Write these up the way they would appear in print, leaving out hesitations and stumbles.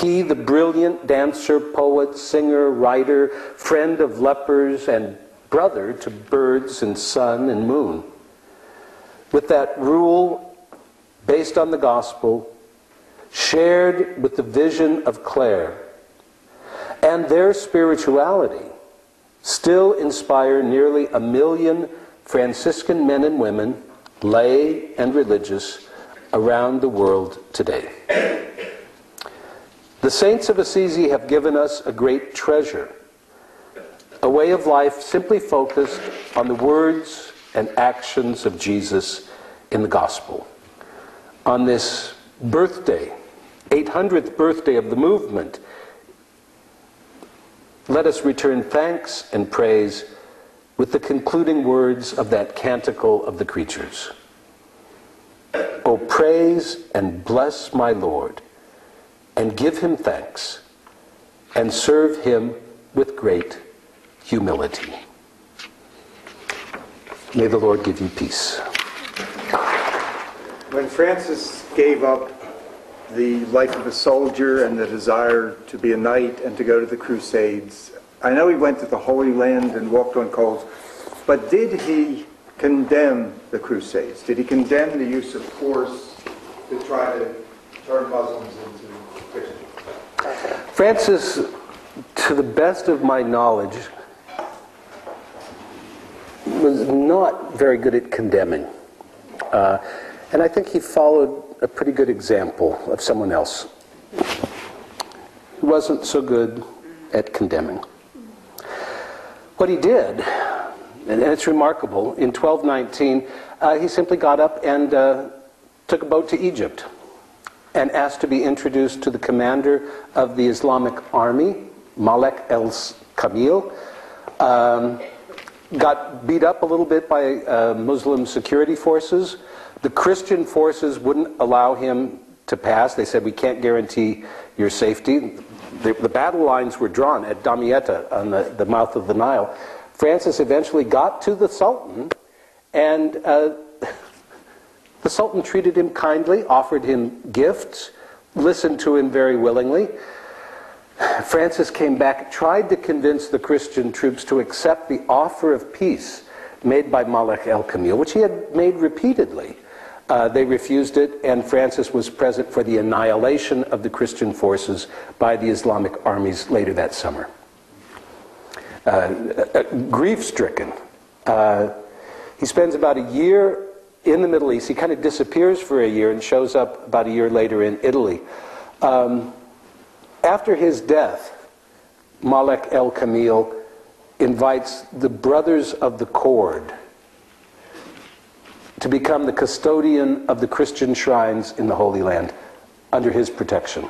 He, the brilliant dancer, poet, singer, writer, friend of lepers, and brother to birds and sun and moon. With that rule based on the gospel, shared with the vision of Clare, and their spirituality still inspire nearly 1 million Franciscan men and women, lay and religious, around the world today. The saints of Assisi have given us a great treasure, a way of life simply focused on the words and actions of Jesus in the gospel. On this birthday, 800th birthday of the movement, let us return thanks and praise with the concluding words of that canticle of the creatures. O praise and bless my Lord, and give him thanks, and serve him with great humility. May the Lord give you peace. When Francis gave up the life of a soldier and the desire to be a knight and to go to the Crusades, I know he went to the Holy Land and walked on coals, but did he condemn the Crusades? Did he condemn the use of force to try to turn Muslims into Christians? Francis, to the best of my knowledge, was not very good at condemning. And I think he followed a pretty good example of someone else who wasn't so good at condemning. What he did, and it's remarkable, in 1219, he simply got up and took a boat to Egypt and asked to be introduced to the commander of the Islamic army, Malek el-Kamil. Got beat up a little bit by Muslim security forces. The Christian forces wouldn't allow him to pass. They said, we can't guarantee your safety. The battle lines were drawn at Damietta on the mouth of the Nile. Francis eventually got to the Sultan, and the Sultan treated him kindly, offered him gifts, listened to him very willingly. Francis came back, tried to convince the Christian troops to accept the offer of peace made by Malek el-Kamil, which he had made repeatedly. They refused it, and Francis was present for the annihilation of the Christian forces by the Islamic armies later that summer. Grief-stricken, he spends about a year in the Middle East. He kind of disappears for a year and shows up about a year later in Italy. After his death, Malek el-Kamil invites the Brothers of the Cord to become the custodian of the Christian shrines in the Holy Land under his protection.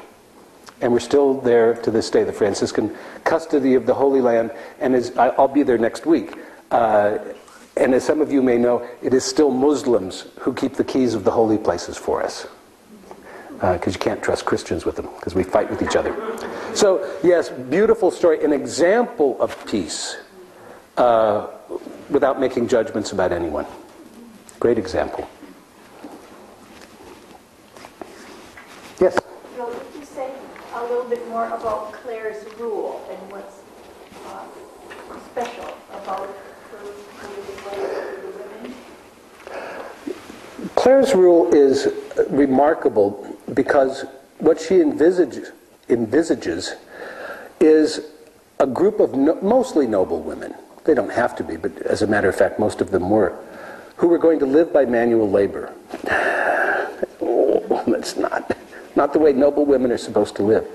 And we're still there to this day, the Franciscan custody of the Holy Land, and I'll be there next week. And as some of you may know, it is still Muslims who keep the keys of the holy places for us. Because you can't trust Christians with them, because we fight with each other. So, yes, beautiful story, an example of peace without making judgments about anyone. Great example. Yes? So would you say a little bit more about Clare's rule and what's special about her living with the women? Clare's rule is remarkable because what she envisages is a group of mostly noble women. They don't have to be, but as a matter of fact, most of them were, who were going to live by manual labor. Oh, that's not the way noble women are supposed to live.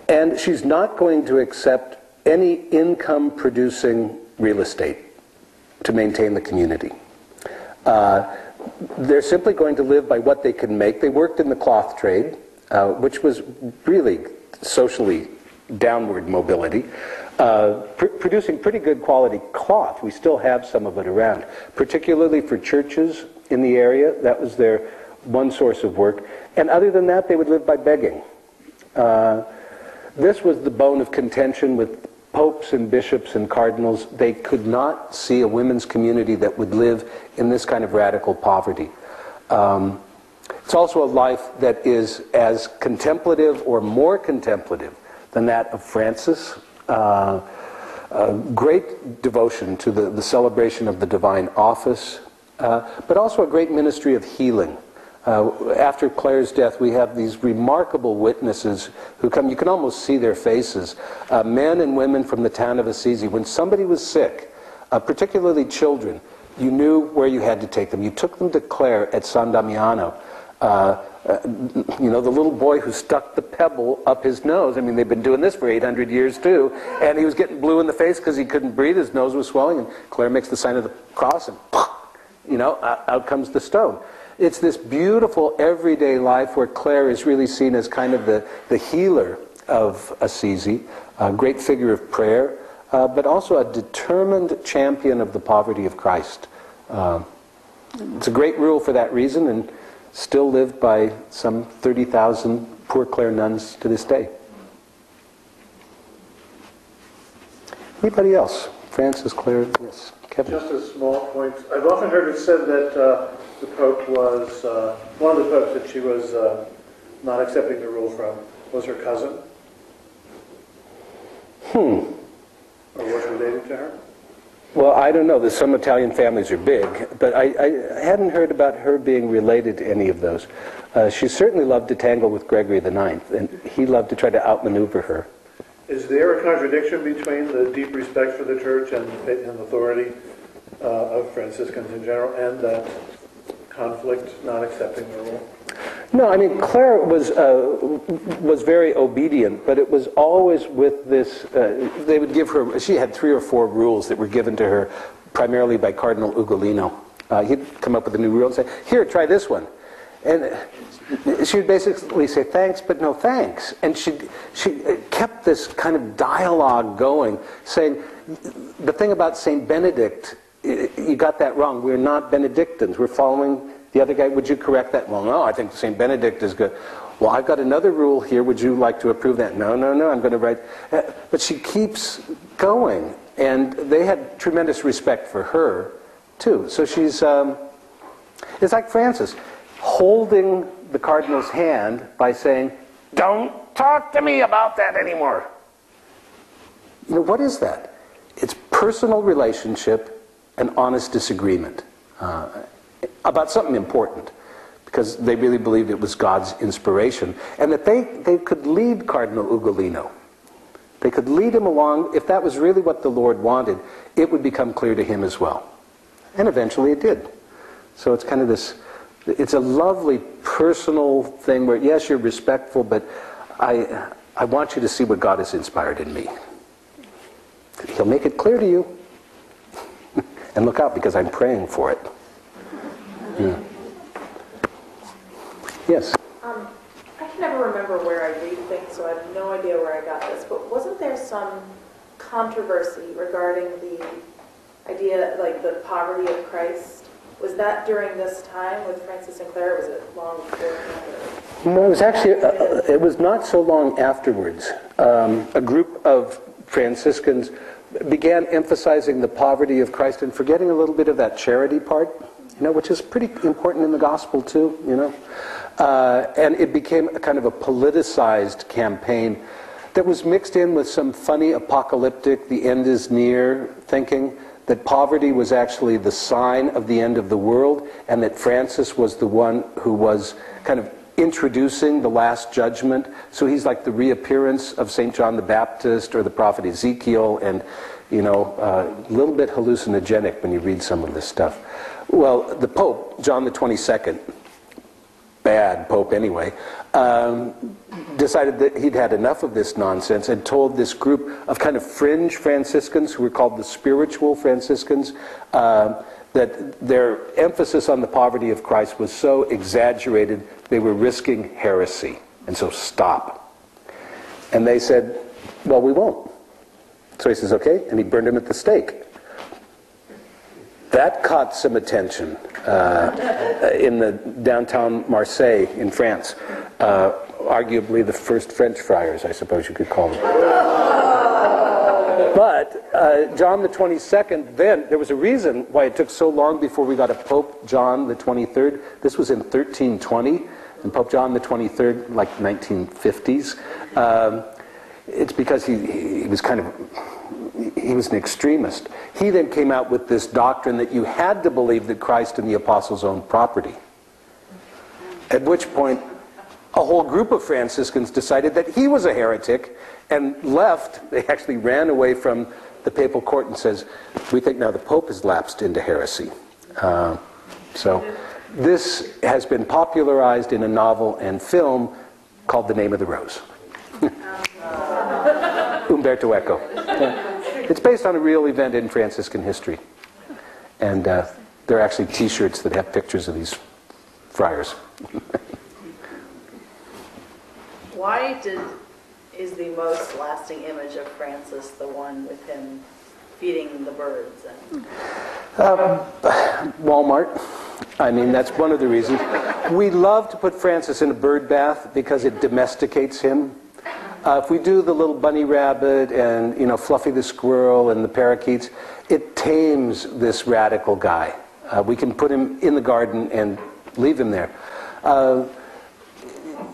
And she's not going to accept any income-producing real estate to maintain the community. They're simply going to live by what they can make. They worked in the cloth trade, which was really socially downward mobility, producing pretty good quality cloth. We still have some of it around, particularly for churches in the area. That was their one source of work. And other than that, they would live by begging. This was the bone of contention with popes and bishops and cardinals. They could not see a women's community that would live in this kind of radical poverty. It's also a life that is as contemplative or more contemplative than that of Francis. Great devotion to the celebration of the divine office, but also a great ministry of healing. After Clare's death, we have these remarkable witnesses who come. You can almost see their faces. Men and women from the town of Assisi. When somebody was sick, particularly children, you knew where you had to take them. You took them to Clare at San Damiano. The little boy who stuck the pebble up his nose. I mean, they've been doing this for 800 years too. And he was getting blue in the face because he couldn't breathe. His nose was swelling. And Clare makes the sign of the cross and, out comes the stone. It's this beautiful everyday life where Clare is really seen as kind of the healer of Assisi, a great figure of prayer, but also a determined champion of the poverty of Christ. It's a great rule for that reason, and still lived by some 30,000 poor Clare nuns to this day. Anybody else? Francis, Clare, yes. Kevin? Just a small point. I've often heard it said that the Pope was, one of the popes that she was not accepting the rule from was her cousin. Or was related to her? Well, I don't know. Some Italian families are big, but I hadn't heard about her being related to any of those. She certainly loved to tangle with Gregory IX, and he loved to try to outmaneuver her. Is there a contradiction between the deep respect for the Church and authority of Franciscans in general, and that conflict, not accepting the rule? No, I mean, Clare was very obedient, but it was always with this, they would give her, she had 3 or 4 rules that were given to her primarily by Cardinal Ugolino. He'd come up with a new rule and say, here, try this one. And she would basically say, thanks, but no thanks. And she kept this kind of dialogue going, saying, the thing about St. Benedict, you got that wrong. We're not Benedictines. We're following the other guy. Would you correct that? Well, no, I think St. Benedict is good. Well, I've got another rule here. Would you like to approve that? No, I'm going to write. But she keeps going. And they had tremendous respect for her, too. So she's, it's like Francis, holding the cardinal's hand by saying, don't talk to me about that anymore. What is that? It's personal relationship and honest disagreement about something important, because they really believed it was God's inspiration, and that they could lead Cardinal Ugolino. They could lead him along. If that was really what the Lord wanted, it would become clear to him as well. And eventually it did. So it's kind of this, it's a lovely personal thing where, yes, you're respectful, but I want you to see what God has inspired in me. He'll make it clear to you. And look out, because I'm praying for it. Yeah. Yes? I can never remember where I read things, so I have no idea where I got this, but wasn't there some controversy regarding the idea, like the poverty of Christ? Was that during this time with Francis and Clare, or was it long before? No, it was actually, it was not so long afterwards. A group of Franciscans began emphasizing the poverty of Christ and forgetting a little bit of that charity part, which is pretty important in the gospel too, And it became a kind of a politicized campaign that was mixed in with some funny apocalyptic, the end is near thinking, that poverty was actually the sign of the end of the world, and that Francis was the one who was kind of introducing the last judgment. So he's like the reappearance of St. John the Baptist or the prophet Ezekiel, and a little bit hallucinogenic when you read some of this stuff. Well, the Pope, John the 22nd, bad Pope anyway, decided that he'd had enough of this nonsense and told this group of kind of fringe Franciscans, who were called the spiritual Franciscans, that their emphasis on the poverty of Christ was so exaggerated they were risking heresy, and so stop. And they said, well, we won't. So he says, okay, and he burned him at the stake. That caught some attention in the downtown Marseille in France. Arguably the first French friars, I suppose you could call them. But John the 22nd, then, there was a reason why it took so long before we got a Pope John the 23rd. This was in 1320, and Pope John the 23rd, like 1950s. It's because he was he was an extremist. He then came out with this doctrine that you had to believe that Christ and the apostles owned property. At which point, a whole group of Franciscans decided that he was a heretic and left. They actually ran away from the papal court and says, we think now the Pope has lapsed into heresy. So this has been popularized in a novel and film called The Name of the Rose. Umberto Eco. It's based on a real event in Franciscan history. And there are actually T-shirts that have pictures of these friars. Why is the most lasting image of Francis the one with him feeding the birds? Walmart. I mean, that's one of the reasons. We love to put Francis in a bird bath because it domesticates him. If we do the little bunny rabbit and, you know, Fluffy the squirrel and the parakeets, it tames this radical guy. We can put him in the garden and leave him there.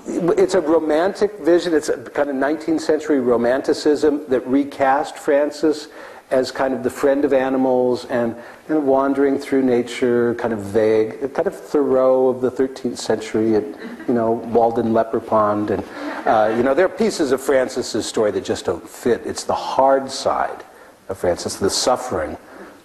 It's a romantic vision. It's a kind of 19th century romanticism that recast Francis as kind of the friend of animals and wandering through nature, kind of vague, kind of Thoreau of the 13th century, at, you know, Walden Leper Pond. And, you know, there are pieces of Francis's story that just don't fit. It's the hard side of Francis, the suffering,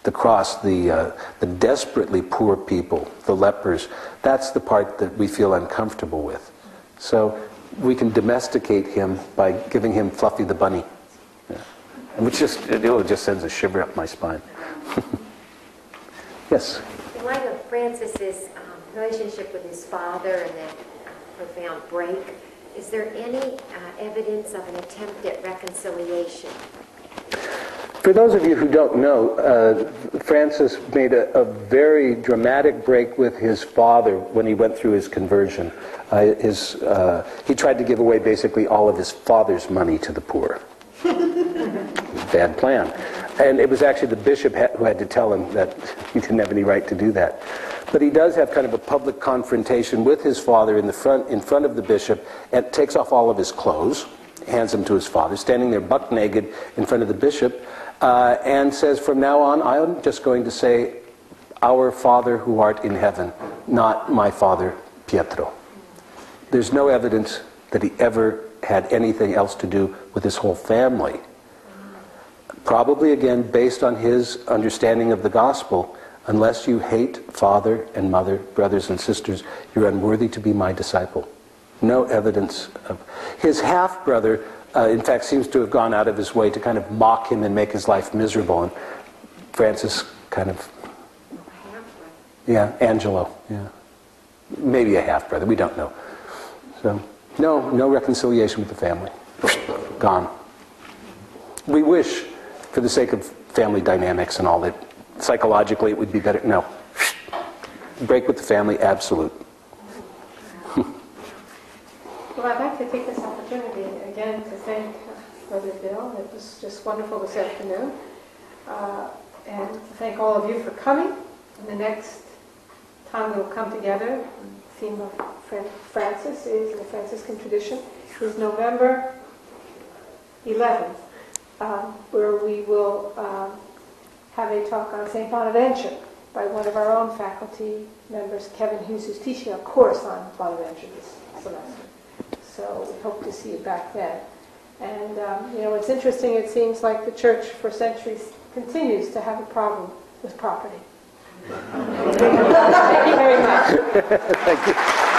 the cross, the desperately poor people, the lepers. That's the part that we feel uncomfortable with. So we can domesticate him by giving him Fluffy the bunny. Yeah. Which just sends a shiver up my spine. Yes? In light of Francis's relationship with his father and that profound break, is there any evidence of an attempt at reconciliation? For those of you who don't know, Francis made a very dramatic break with his father when he went through his conversion. He tried to give away basically all of his father's money to the poor. Bad plan. And it was actually the bishop who had to tell him that he didn't have any right to do that. But he does have kind of a public confrontation with his father in front of the bishop, and takes off all of his clothes, hands them to his father, standing there buck naked in front of the bishop, and says, from now on, I'm just going to say, our Father who art in heaven, not my father Pietro. There's no evidence that he ever had anything else to do with his whole family. Probably, again, based on his understanding of the gospel, unless you hate father and mother, brothers and sisters, you're unworthy to be my disciple. No evidence of... His half-brother, in fact, seems to have gone out of his way to kind of mock him and make his life miserable. And Francis kind of... Yeah, Angelo, yeah. Maybe a half-brother, we don't know. So, no reconciliation with the family. Gone. We wish, for the sake of family dynamics and all that, psychologically it would be better. No. Break with the family, absolute. Well, I'd like to take this opportunity again to thank Brother Bill. It was just wonderful this afternoon. And to thank all of you for coming. And the next time we'll come together, the theme of Francis is, in the Franciscan tradition, is November 11th, where we will have a talk on St. Bonaventure by one of our own faculty members, Kevin Hughes, who's teaching a course on Bonaventure this semester. So we hope to see you back then. And, you know, it's interesting, it seems like the church for centuries continues to have a problem with property. Thank you very much. Thank you.